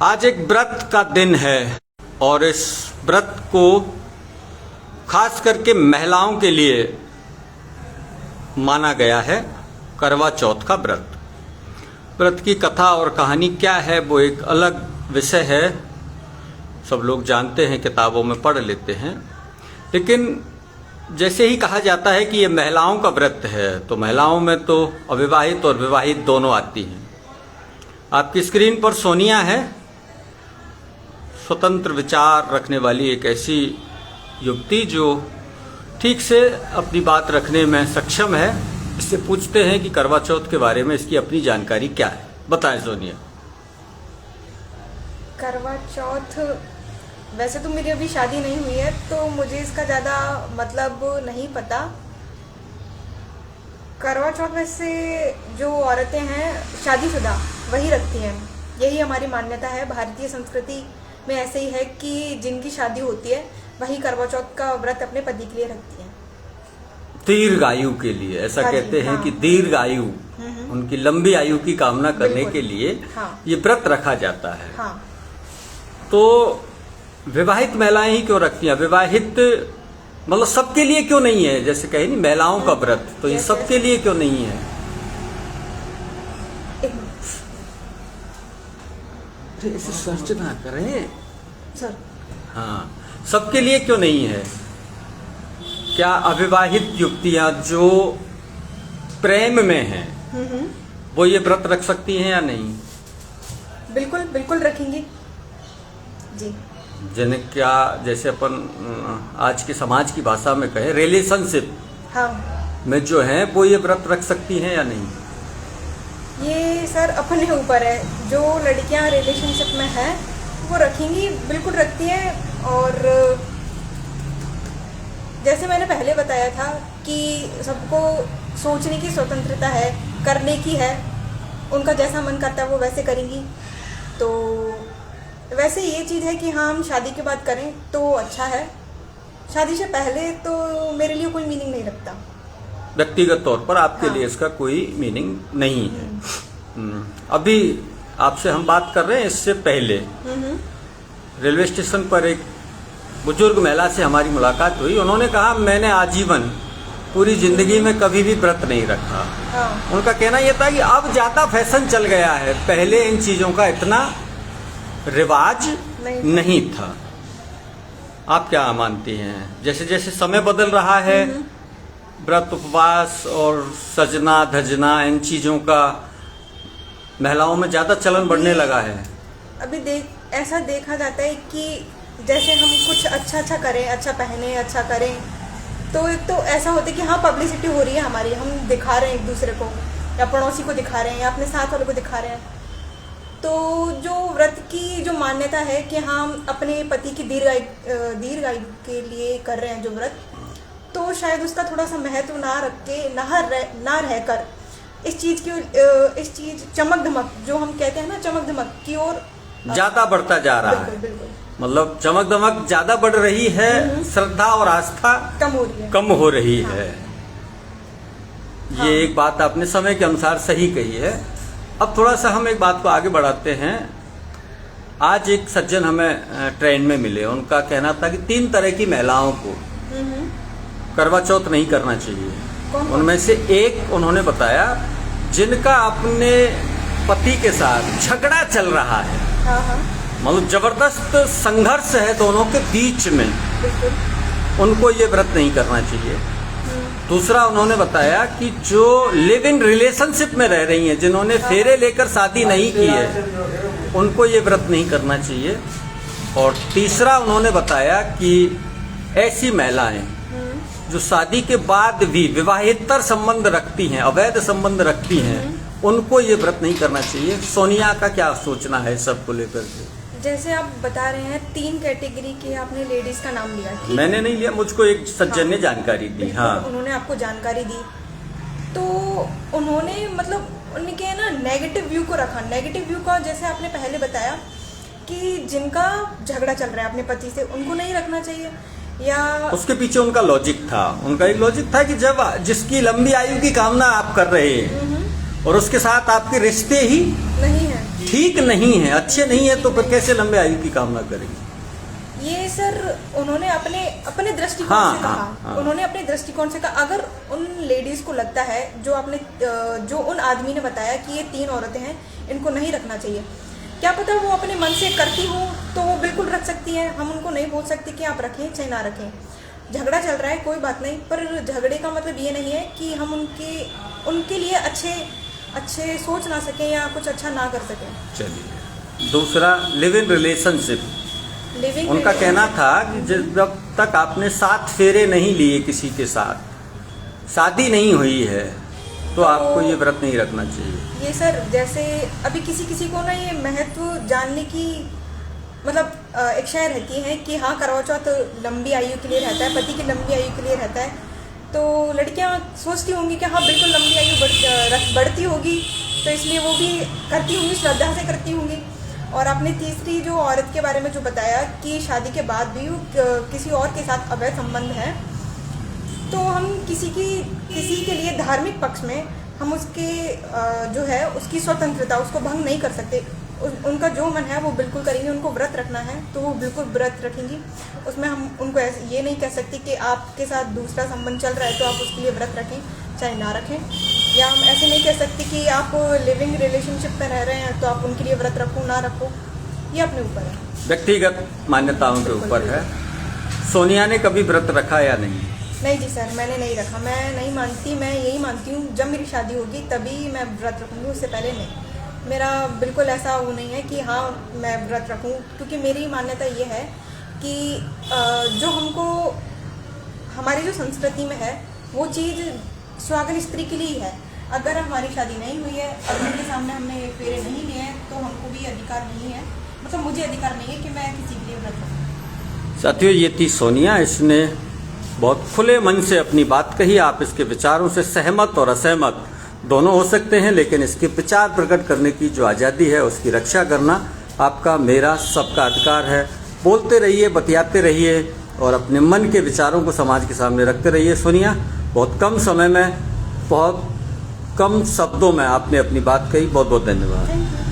आज एक व्रत का दिन है और इस व्रत को खास करके महिलाओं के लिए माना गया है। करवा चौथ का व्रत। व्रत की कथा और कहानी क्या है वो एक अलग विषय है, सब लोग जानते हैं, किताबों में पढ़ लेते हैं। लेकिन जैसे ही कहा जाता है कि ये महिलाओं का व्रत है तो महिलाओं में तो अविवाहित और विवाहित दोनों आती हैं। आपकी स्क्रीन पर सोनिया है, स्वतंत्र विचार रखने वाली एक ऐसी युवती जो ठीक से अपनी बात रखने में सक्षम है। इससे पूछते हैं कि करवा चौथ के बारे में इसकी अपनी जानकारी क्या है। बताएं सोनिया। करवा चौथ, वैसे तो मेरी अभी शादी नहीं हुई है तो मुझे इसका ज़्यादा मतलब नहीं पता। करवा चौथ वैसे जो औरतें हैं शादीशुदा वही रखती हैं, यही हमारी मान्यता है। भारतीय संस्कृति में ऐसे ही है कि जिनकी शादी होती है वही करवा चौथ का व्रत अपने पति के लिए रखती हैं। दीर्घ आयु के लिए ऐसा कहते हैं कि दीर्घ आयु, उनकी लंबी आयु की कामना करने के लिए ये व्रत रखा जाता है। तो विवाहित महिलाएं ही क्यों रखती हैं? विवाहित मतलब सबके लिए क्यों नहीं है? जैसे कहे नहीं महिलाओं का व्रत, तो ये सबके लिए क्यों नहीं है? इसे सर्च ना करें सर। हाँ, सबके लिए क्यों नहीं है? क्या अविवाहित युवतियां जो प्रेम में हैं वो ये व्रत रख सकती हैं या नहीं? बिल्कुल बिल्कुल रखेंगी जी। जिन्हें क्या, जैसे अपन आज के समाज की भाषा में कहे, रिलेशनशिप में जो है वो ये व्रत रख सकती हैं या नहीं? ये सर अपने ऊपर है। जो लड़कियां रिलेशनशिप में हैं वो रखेंगी, बिल्कुल रखती हैं। और जैसे मैंने पहले बताया था कि सबको सोचने की स्वतंत्रता है, करने की है, उनका जैसा मन करता है वो वैसे करेंगी। तो वैसे ये चीज़ है कि हाँ, हम शादी के बाद करें तो अच्छा है, शादी से पहले तो मेरे लिए कोई मीनिंग नहीं रखता। व्यक्तिगत तौर पर आपके लिए इसका कोई मीनिंग नहीं है। अभी आपसे हम बात कर रहे हैं, इससे पहले रेलवे स्टेशन पर एक बुजुर्ग महिला से हमारी मुलाकात हुई। उन्होंने कहा मैंने आजीवन पूरी जिंदगी में कभी भी व्रत नहीं रखा। उनका कहना यह था कि अब ज्यादा फैशन चल गया है, पहले इन चीजों का इतना रिवाज नहीं था। आप क्या मानती हैं? जैसे जैसे समय बदल रहा है, व्रत उपवास और सजना धजना इन चीजों का महिलाओं में ज्यादा चलन बढ़ने लगा है। अभी ऐसा देखा जाता है कि जैसे हम कुछ अच्छा करें, अच्छा पहने, अच्छा करें, तो एक तो ऐसा होता है कि हाँ पब्लिसिटी हो रही है हमारी, हम दिखा रहे हैं एक दूसरे को, या पड़ोसी को दिखा रहे हैं, या अपने साथ वालों को दिखा रहे हैं। तो जो व्रत की जो मान्यता है कि हम अपने पति की दीर्घ आयु के लिए कर रहे हैं जो व्रत, तो शायद उसका थोड़ा सा महत्व ना रख के, ना रहकर इस चीज चमक धमक, जो हम कहते हैं ना, चमक धमक की ओर ज्यादा बढ़ता जा रहा है। बिल्कुल। मतलब चमक धमक ज्यादा बढ़ रही है, श्रद्धा और आस्था कम हो रही है। ये एक बात आपने समय के अनुसार सही कही है। अब थोड़ा सा हम एक बात को आगे बढ़ाते हैं। आज एक सज्जन हमें ट्रेन में मिले, उनका कहना था कि 3 तरह की महिलाओं को करवा चौथ नहीं करना चाहिए। उनमें से एक उन्होंने बताया जिनका अपने पति के साथ झगड़ा चल रहा है, मतलब जबरदस्त संघर्ष है दोनों के बीच में, उनको ये व्रत नहीं करना चाहिए। दूसरा उन्होंने बताया कि जो लिव इन रिलेशनशिप में रह रही हैं, जिन्होंने फेरे लेकर शादी नहीं की है, उनको ये व्रत नहीं करना चाहिए। और तीसरा उन्होंने बताया कि ऐसी महिलाएं जो शादी के बाद भी विवाहेतर संबंध रखती हैं, अवैध संबंध रखती हैं, उनको ये व्रत नहीं करना चाहिए। सोनिया का क्या सोचना है सबको लेकर के? जैसे आप बता रहे हैं 3 कैटेगरी के, आपने लेडीज का नाम लिया। मैंने नहीं लिया, मुझको एक सज्जन ने जानकारी दी। हाँ, उन्होंने आपको जानकारी दी, तो उन्होंने मतलब उनके ना नेगेटिव व्यू को रखा। नेगेटिव व्यू का जैसे आपने पहले बताया कि जिनका झगड़ा चल रहा है अपने पति से, उनको नहीं रखना चाहिए। या उसके पीछे उनका लॉजिक था, उनका एक लॉजिक था कि जब जिसकी लंबी आयु की कामना आप कर रहे हैं और उसके साथ आपके रिश्ते ही नहीं है, ठीक नहीं है, अच्छे नहीं है, तो फिर कैसे लंबे आयु की कामना करेंगे? ये सर उन्होंने अपने अपने दृष्टिकोण हाँ, से कहा। हाँ, हाँ। उन्होंने अपने दृष्टिकोण से कहा। अगर उन लेडीज को लगता है जो उन आदमी ने बताया कि ये 3 औरतें हैं, इनको नहीं रखना चाहिए, क्या पता वो अपने मन से करती हो तो वो बिल्कुल रख सकती है। हम उनको नहीं बोल सकते कि आप रखें चाहे ना रखें। झगड़ा चल रहा है, कोई बात नहीं, पर झगड़े का मतलब ये नहीं है कि हम उनके लिए अच्छे सोच ना सकें या कुछ अच्छा ना कर सकें। चलिए, दूसरा लिव इन रिलेशनशिप। उनका कहना था कि जब तक आपने 7 फेरे नहीं लिए किसी के साथ, शादी नहीं हुई है, तो आपको ये व्रत नहीं रखना चाहिए। ये सर जैसे अभी किसी को ना ये महत्व जानने की मतलब एक शय रहती है कि हाँ करवा चौथ लंबी आयु के लिए रहता है, पति की लंबी आयु के लिए रहता है, तो लड़कियां सोचती होंगी कि हाँ बिल्कुल लंबी आयु बढ़ती होगी, तो इसलिए वो भी करती होंगी, श्रद्धा से करती होंगी। और आपने तीसरी जो औरत के बारे में जो बताया कि शादी के बाद भी किसी और के साथ अवैध संबंध है, तो हम किसी के लिए धार्मिक पक्ष में हम उसके जो है उसकी स्वतंत्रता उसको भंग नहीं कर सकते। उनका जो मन है वो बिल्कुल करेंगे। उनको व्रत रखना है तो वो बिल्कुल व्रत रखेंगी। उसमें हम उनको ये नहीं कह सकते कि आपके साथ दूसरा संबंध चल रहा है तो आप उसके लिए व्रत रखें चाहे ना रखें, या हम ऐसे नहीं कह सकते कि आप लिविंग रिलेशनशिप में रह रहे हैं तो आप उनके लिए व्रत रखो ना रखो, ये अपने ऊपर है, व्यक्तिगत मान्यताओं के ऊपर है। सोनिया ने कभी व्रत रखा या नहीं? नहीं जी सर, मैंने नहीं रखा। मैं नहीं मानती, मैं यही मानती हूँ जब मेरी शादी होगी तभी मैं व्रत रखूँगी, उससे पहले नहीं। मेरा बिल्कुल ऐसा वो नहीं है कि हाँ मैं व्रत रखूँ, क्योंकि मेरी मान्यता ये है कि जो हमको हमारी जो संस्कृति में है वो चीज़ सुहागन स्त्री के लिए ही है। अगर हमारी शादी नहीं हुई है, अगर उनके सामने हमने फेरे नहीं लिए हैं, तो हमको भी अधिकार नहीं है, मतलब मुझे अधिकार नहीं है कि मैं किसी के लिए व्रत रखूँ। साथियों, ये थी सोनिया। इसने बहुत खुले मन से अपनी बात कही। आप इसके विचारों से सहमत और असहमत दोनों हो सकते हैं, लेकिन इसके विचार प्रकट करने की जो आज़ादी है उसकी रक्षा करना आपका, मेरा, सबका अधिकार है। बोलते रहिए, बतियाते रहिए और अपने मन के विचारों को समाज के सामने रखते रहिए। सोनिया, बहुत कम समय में, बहुत कम शब्दों में आपने अपनी बात कही। बहुत बहुत धन्यवाद। Thank you.